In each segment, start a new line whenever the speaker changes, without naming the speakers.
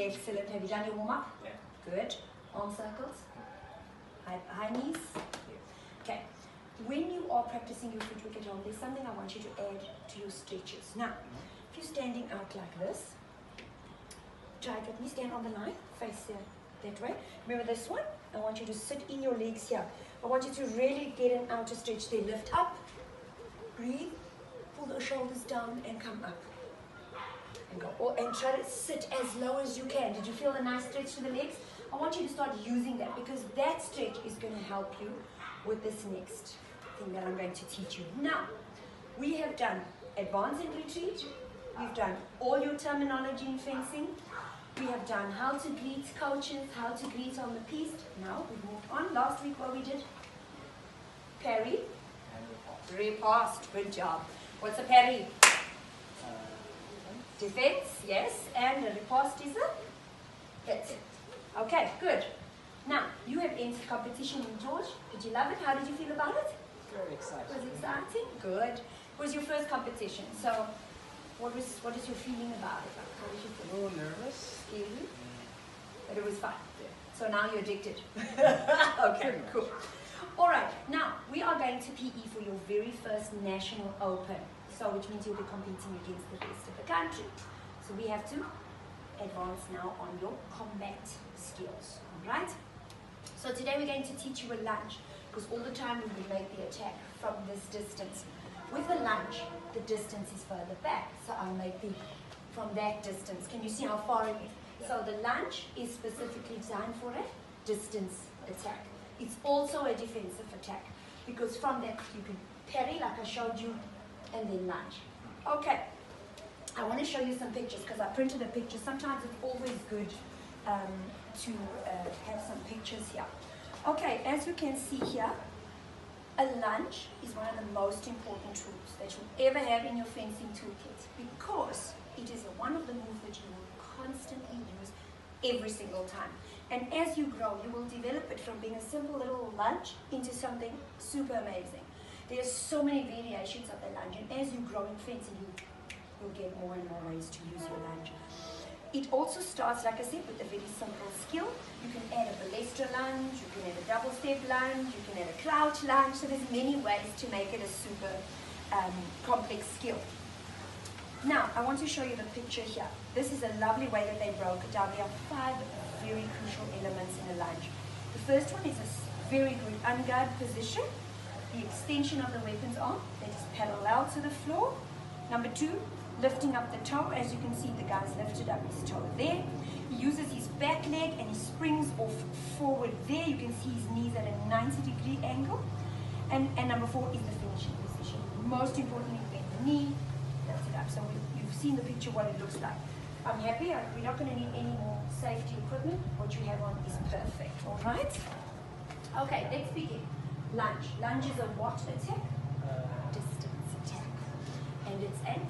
Excellent. Have you done your warm-up?
Yeah.
Good. Arm circles. High knees. Okay. When you are practicing your footwork at home, there's something I want you to add to your stretches. Now, if you're standing out like this, try it with me. Stand on the line. Face that way. Remember this one? I want you to sit in your legs here. I want you to really get an outer stretch there. Lift up. Breathe. Pull the shoulders down and come up. And go. And try to sit as low as you can. Did you feel a nice stretch to the legs? I want you to start using that because that stretch is going to help you with this next thing that I'm going to teach you. Now, we have done advance and retreat. We've done all your terminology in fencing. We have done how to greet coaches, how to greet on the piste. Now, we've moved on. Last week what we did? Parry. Riposte. Good job. What's a parry? Defense, yes. And a riposte is a hit. Okay, good. Now, you have entered competition in George. Did you love it? How did you feel about it?
Very exciting.
Was it exciting? Good. It was your first competition. So, what is your feeling about it? How did you feel?
A little nervous.
Scary? But it was fun. Yeah. So now you're addicted. Okay, cool. All right, now we are going to PE for your very first national open. So, which means you'll be competing against the rest of the country. So we have to advance now on your combat skills. All right? So today we're going to teach you a lunge, because all the time we will make the attack from this distance. With a lunge, the distance is further back, so I'll make the from that distance. Can you see how far it is? So the lunge is specifically designed for a distance attack. It's also a defensive attack, because from that you can parry like I showed you, and then lunge. Okay, I want to show you some pictures, because I printed a picture. Sometimes it's always good to have some pictures here. Okay, as you can see here, a lunge is one of the most important tools that you'll ever have in your fencing toolkit, because it is one of the moves that you will constantly use every single time. And as you grow, you will develop it from being a simple little lunge into something super amazing. There's so many variations of the lunge, and as you grow in fencing, you'll get more and more ways to use your lunge. It also starts, like I said, with a very simple skill. You can add a balestra lunge, you can add a double step lunge, you can add a crouch lunge. So there's many ways to make it a super complex skill. Now, I want to show you the picture here. This is a lovely way that they broke it down. There are 5 very crucial elements in a lunge. The first one is a very good unguard position. The extension of the weapon's arm that is parallel to the floor. Number 2, lifting up the toe. As you can see, the guy's lifted up his toe there. He uses his back leg and he springs off forward there. You can see his knees at a 90-degree angle. And number 4 is the finishing position. Most importantly, bend the knee, lift it up. So you've seen the picture, what it looks like. I'm happy. We're not going to need any more safety equipment. What you have on is perfect. All right? Okay, let's begin. Lunge. Lunge is a what attack? Distance attack. And it's a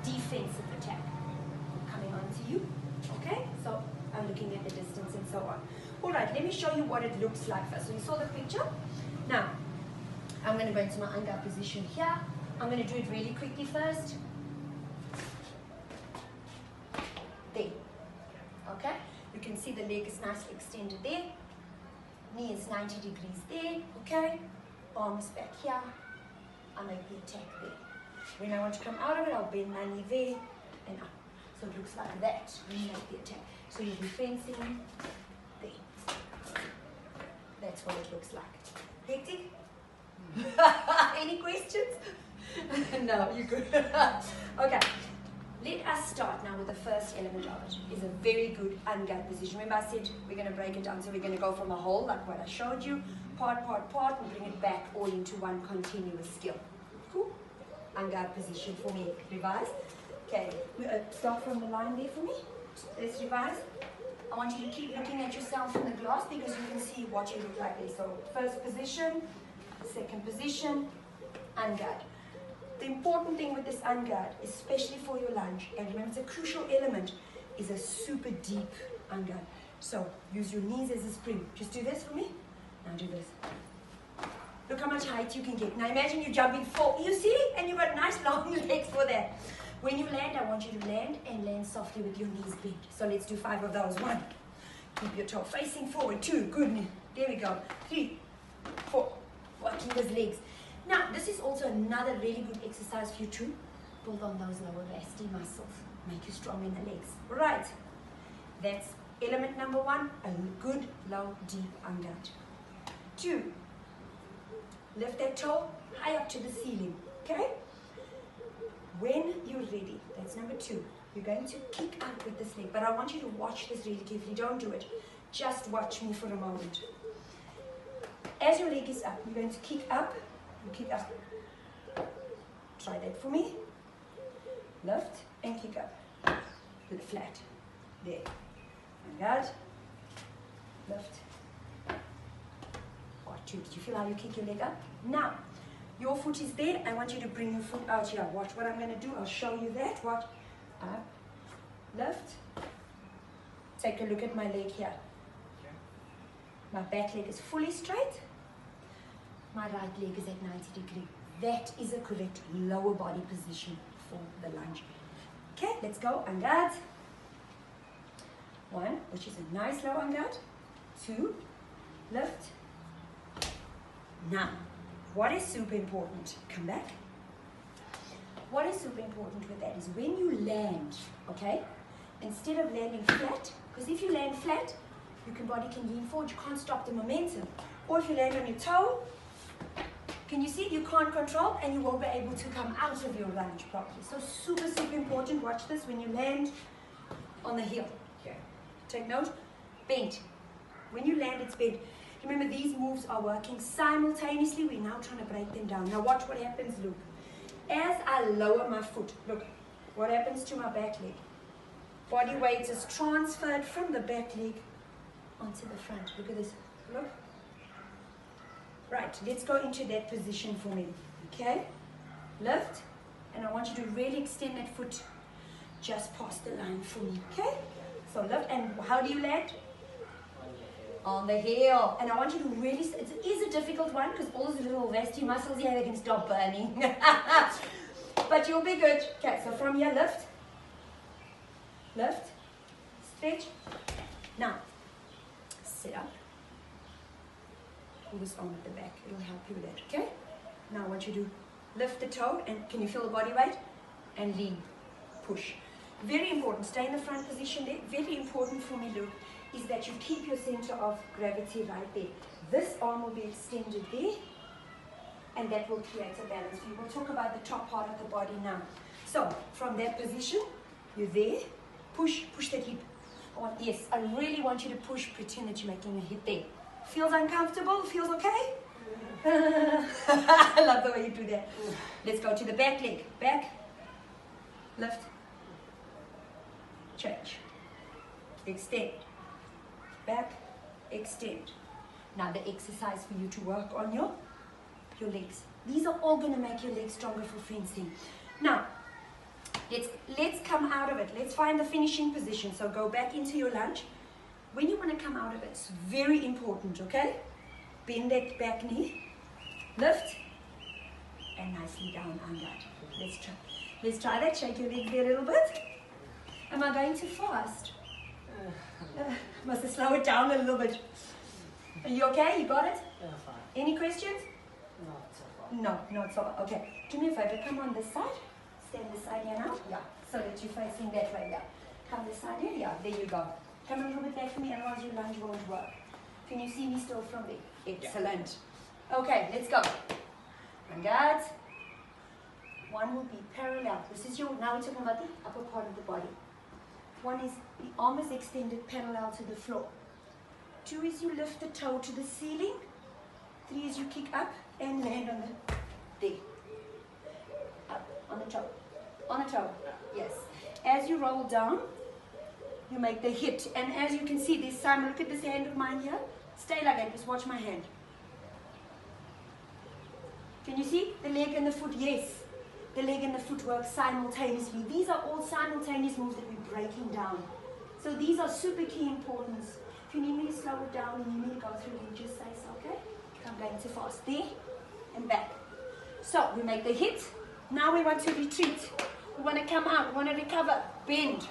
defensive attack. Coming on to you. Okay? So I'm looking at the distance and so on. All right, let me show you what it looks like first. So you saw the picture? Now, I'm going to go into my unguard position here. I'm going to do it really quickly first. There. Okay? You can see the leg is nicely extended there. Knee is 90 degrees there. Okay? Arms back here. I make the attack there. When I want to come out of it, I'll bend my knee there and up. So it looks like that when you make the attack. So you'll be fencing there. That's what it looks like. Hectic? Any questions? No, you're good. Okay. Let us start now with the first element of it. It's a very good unguard position. Remember I said we're going to break it down. So we're going to go from a whole, like what I showed you, part, part, part, and bring it back all into one continuous skill. Cool? Unguard position for me. Revise. Okay. Start from the line there for me. Let's revise. I want you to keep looking at yourself in the glass because you can see what you look like there. So first position, second position, unguard. The important thing with this unguard, especially for your lunge, and remember it's a crucial element, is a super deep unguard. So use your knees as a spring. Just do this for me. Now do this. Look how much height you can get. Now imagine you're jumping 4, you see? And you've got nice long legs for that. When you land, I want you to land and land softly with your knees bent. So let's do 5 of those. 1. Keep your toe facing forward. 2. Good. There we go. 3, 4. Working those legs. Now, this is also another really good exercise for you to build on those lower vasty muscles. Make you strong in the legs. Right. That's element number 1. A good, low, deep underarm. 2. Lift that toe high up to the ceiling. Okay? When you're ready, that's number 2. You're going to kick up with this leg. But I want you to watch this really carefully. Don't do it. Just watch me for a moment. As your leg is up, you're going to kick up. You kick up. Try that for me. Lift and kick up. Flat. There. Good. Lift. 2. Did you feel how you kick your leg up? Now, your foot is there. I want you to bring your foot out here. Watch what I'm going to do. I'll show you that. Watch. Up. Lift. Take a look at my leg here. My back leg is fully straight. My right leg is at 90 degrees. That is a correct lower body position for the lunge. Okay, let's go. En garde. 1, which is a nice low en garde. 2, lift. Now, what is super important? Come back. What is super important with that is when you land, okay, instead of landing flat, because if you land flat, your body can lean forward, you can't stop the momentum. Or if you land on your toe, can you see? You can't control and you won't be able to come out of your lunge properly. So super, super important. Watch this when you land on the heel. Okay. Take note. Bent. When you land, it's bent. Remember, these moves are working simultaneously. We're now trying to break them down. Now watch what happens, look. As I lower my foot, look, what happens to my back leg? Body weight is transferred from the back leg onto the front. Look at this. Look. Right, let's go into that position for me. Okay? Lift. And I want you to really extend that foot just past the line for me. Okay? So lift. And how do you land? On the heel. And I want you to really, it is a difficult one because all those little vasty muscles here, they can stop burning. But you'll be good. Okay, so from here, lift. Lift. Stretch. Now, sit up. Pull this arm at the back. It'll help you with that, okay? Now I want you to lift the toe, and can you feel the body weight? And lean. Push. Very important. Stay in the front position there. Very important for me, Luke, is that you keep your center of gravity right there. This arm will be extended there, and that will create a balance. We will talk about the top part of the body now. So, from that position, you're there. Push that hip. Yes, I really want you to push. Pretend that you're making a hip there. Feels uncomfortable? Feels okay? I love the way you do that. Let's go to the back leg. Back. Lift. Change. Extend. Back. Extend. Now the exercise for you to work on your legs. These are all going to make your legs stronger for fencing. Now, let's come out of it. Let's find the finishing position. So go back into your lunge. When you want to come out of it, it's very important, okay? Bend that back knee, lift, and nicely down on that. Let's try that. Shake your leg there a little bit. Am I going too fast? Must have slowed it down a little bit. Are you okay? You got it?
Yeah, fine.
Any questions?
Not so far.
No, not so far. Okay. Do me a favor. Come on this side. Stand this side here now. Yeah. So that you're facing that way. Yeah. Come this side here. Yeah. There you go. Come a little bit back for me, otherwise your lunge won't work. Can you see me still from there? Excellent. Yeah. Okay, let's go. En garde. One will be parallel. This is your, now we're talking about the upper part of the body. One is the arm is extended parallel to the floor. 2 is you lift the toe to the ceiling. 3 is you kick up and land on the, there. Up, on the toe. On the toe, yes. As you roll down, you make the hit, and as you can see this time, look at this hand of mine here. Stay like that, just watch my hand. Can you see the leg and the foot? Yes, the leg and the foot work simultaneously. These are all simultaneous moves that we're breaking down. So these are super key importance. If you need me to slow it down, you need me to go through it, just say so, okay? I'm going too fast. There and back. So we make the hit. Now we want to retreat. We want to come out. We want to recover. Bend.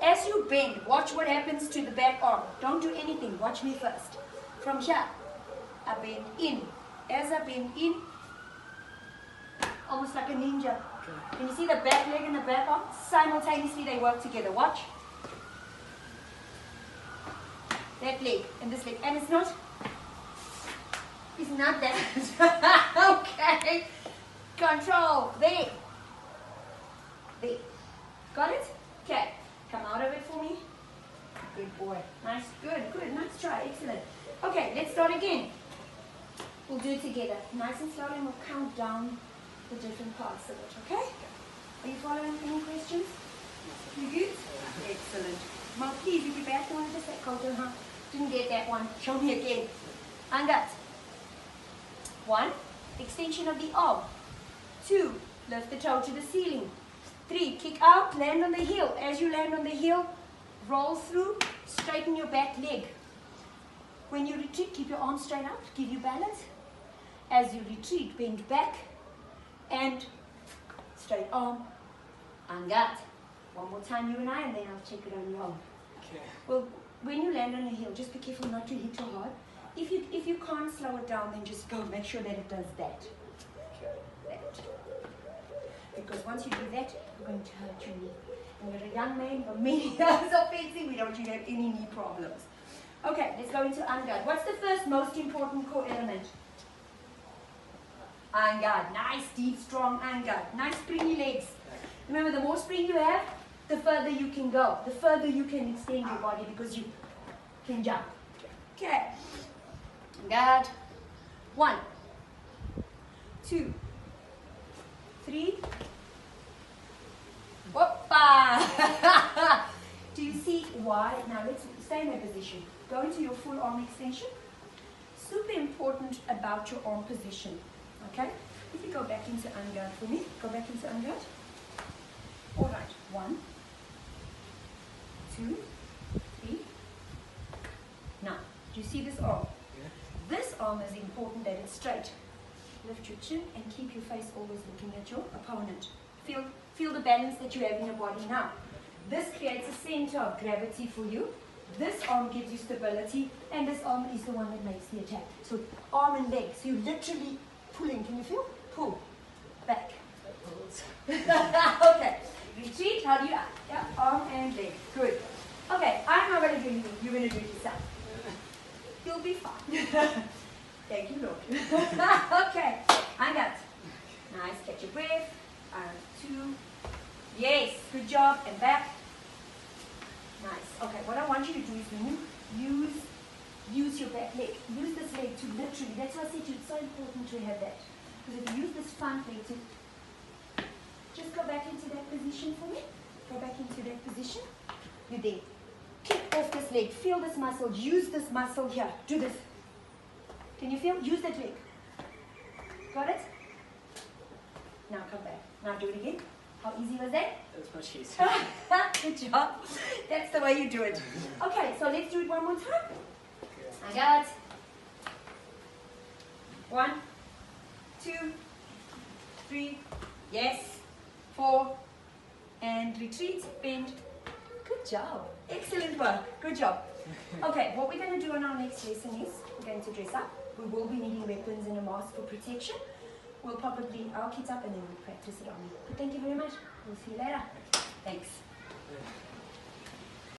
As you bend, watch what happens to the back arm. Don't do anything. Watch me first. From here, I bend in. As I bend in, almost like a ninja. Okay. Can you see the back leg and the back arm? Simultaneously, they work together. Watch. That leg and this leg. And it's not that. Okay. Control. There. There. Got it? Okay. Come out of it for me. Good boy. Nice. Good. Good. Nice try. Excellent. Okay. Let's start again. We'll do it together. Nice and slowly, and we'll count down the different parts of it. Okay? Are you following? Any questions? You good? Excellent. Now, please, if you back one, just that counter, huh? Didn't get that one. Show me again. Angat. 1. Extension of the arm. 2. Lift the toe to the ceiling. 3. Kick out, land on the heel. As you land on the heel, roll through, straighten your back leg. When you retreat, keep your arms straight out, give you balance. As you retreat, bend back and straight arm, angat. One more time, you and I, and then I'll check it on your own. Okay. Well, when you land on a heel, just be careful not to hit too hard. If you can't slow it down, then just go make sure that it does that. That. Because once you do that, you're going to hurt your knee. And you're a young man, for many years of fencing, we don't want you to have any knee problems. Okay, let's go into angat. What's the first most important core element? Angat. Nice, deep, strong angat. Nice, springy legs. Remember, the more spring you have, the further you can go. The further you can extend your body because you can jump. Okay. Angat. 1, 2, 3. Whoppa! Do you see why? Now let's stay in that position. Go into your full arm extension. Super important about your arm position. Okay? If you go back into angat for me, go back into angat. Alright, 1, 2, 3. Now, do you see this arm? Yeah. This arm is important that it's straight. Lift your chin and keep your face always looking at your opponent. Feel the balance that you have in your body now. This creates a center of gravity for you. This arm gives you stability, and this arm is the one that makes the attack. So arm and leg. So you're literally pulling. Can you feel? Pull. Back. Okay. Retreat. How do you? Yeah, arm and leg. Good. Okay, I'm not going to do anything. You're going to do it yourself. You'll be fine. Thank you, Lord. Okay. Angat. Nice. Catch your breath. 2. Yes. Good job. And back. Nice. Okay, what I want you to do is when you use your back leg, use this leg to literally, that's why I said to you, it's so important to have that. Because if you use this front leg to, just go back into that position for me. Go back into that position. You're there. Kick off this leg. Feel this muscle. Use this muscle here. Do this. Can you feel? Use that leg. Got it? Now come back. Now do it again. How easy was that?
That was much easier.
Good job. That's the way you do it. Okay, so let's do it one more time. I got 1, 2, 3, yes, 4, and retreat, bend. Good job. Excellent work. Good job. Okay, what we're going to do on our next lesson is we're going to dress up. We will be needing weapons and a mask for protection. We'll probably, I'll kit up and then we'll practice it on you. But thank you very much. We'll see you later. Thanks.